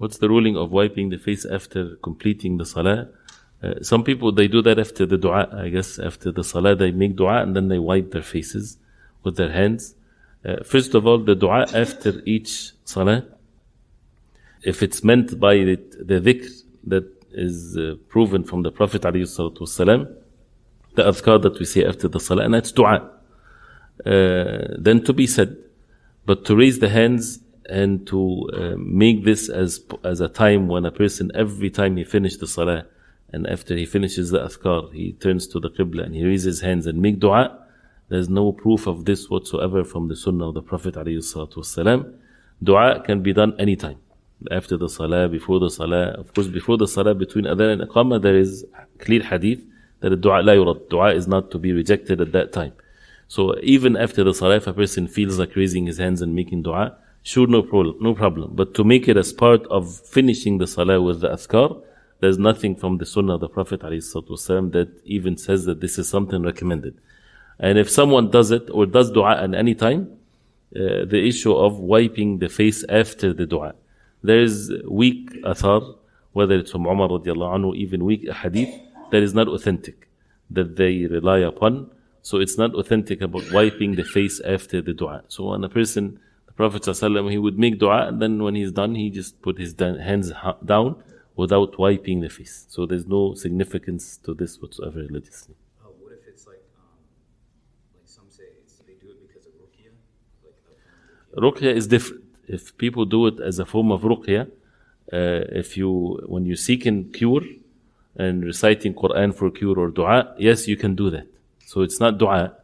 What's the ruling of wiping the face after completing the salah? Some people, they do that after the dua. I guess after the salah, they make dua and then they wipe their faces with their hands. First of all, the dua after each salah, if it's meant by the dhikr that is proven from the Prophet ﷺ, the adhkar that we say after the salah, and that's dua, then to be said. But to raise the hands and to make this as a time when a person, every time he finishes the salah, and after he finishes the adhkar, he turns to the qibla and he raises his hands and make dua, there's no proof of this whatsoever from the sunnah of the Prophet ﷺ. Dua can be done anytime. After the salah, before the salah. Of course, before the salah, between adhan and iqamah, there is clear hadith that the dua la yurad. Dua is not to be rejected at that time. So even after the salah, if a person feels like raising his hands and making dua, sure, no problem. But to make it as part of finishing the salah with the adhkar, there's nothing from the sunnah of the Prophet ﷺ that even says that this is something recommended. And if someone does it or does dua at any time, the issue of wiping the face after the dua, there is weak athar, whether it's from Umar radiallahu anhu, even weak hadith, that is not authentic, that they rely upon. So it's not authentic about wiping the face after the dua. So when a person, the Prophet ﷺ, he would make dua, and then when he's done, he just put his hands down without wiping the face. So there's no significance to this whatsoever religiously. What if it's like some say they do it because of ruqya? Ruqya is different. If people do it as a form of ruqya, when you're seeking cure and reciting Quran for cure or dua, yes, you can do that. So it's not dua.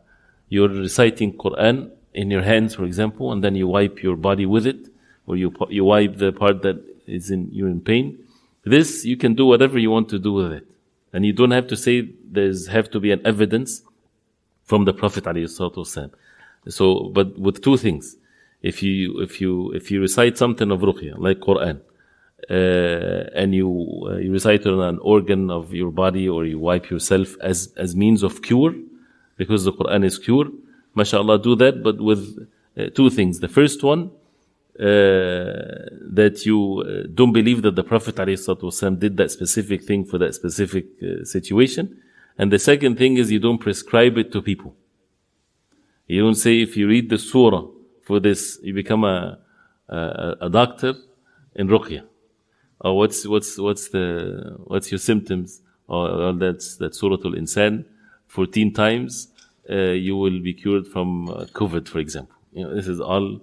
You're reciting Quran in your hands, for example, and then you wipe your body with it, or you wipe the part that you're in pain. This, you can do whatever you want to do with it. And you don't have to say have to be an evidence from the Prophet ﷺ. So, but with two things. If you recite something of ruqya, like Quran, and you recite it on an organ of your body, or you wipe yourself as means of cure, because the Quran is cure, mashallah, do that, but with two things. The first one, that you don't believe that the Prophet ﷺ did that specific thing for that specific situation. And the second thing is you don't prescribe it to people. You don't say, if you read the surah for this, you become a doctor in ruqya. Or what's your symptoms? Or that's Suratul Insan 14 times, you will be cured from COVID, for example. This is all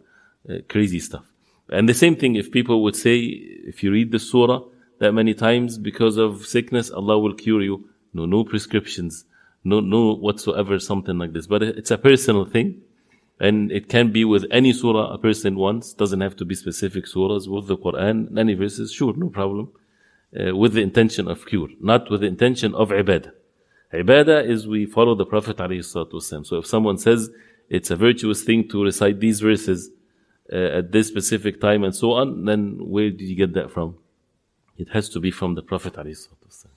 crazy stuff. And the same thing, if people would say, if you read the surah that many times because of sickness, Allah will cure you. No prescriptions, no whatsoever, something like this. But it's a personal thing. And it can be with any surah a person wants. Doesn't have to be specific surahs. With the Quran, any verses, sure, no problem. With the intention of cure, not with the intention of ibadah. Ibadah is we follow the Prophet ﷺ. So if someone says it's a virtuous thing to recite these verses at this specific time and so on, then where did you get that from? It has to be from the Prophet ﷺ.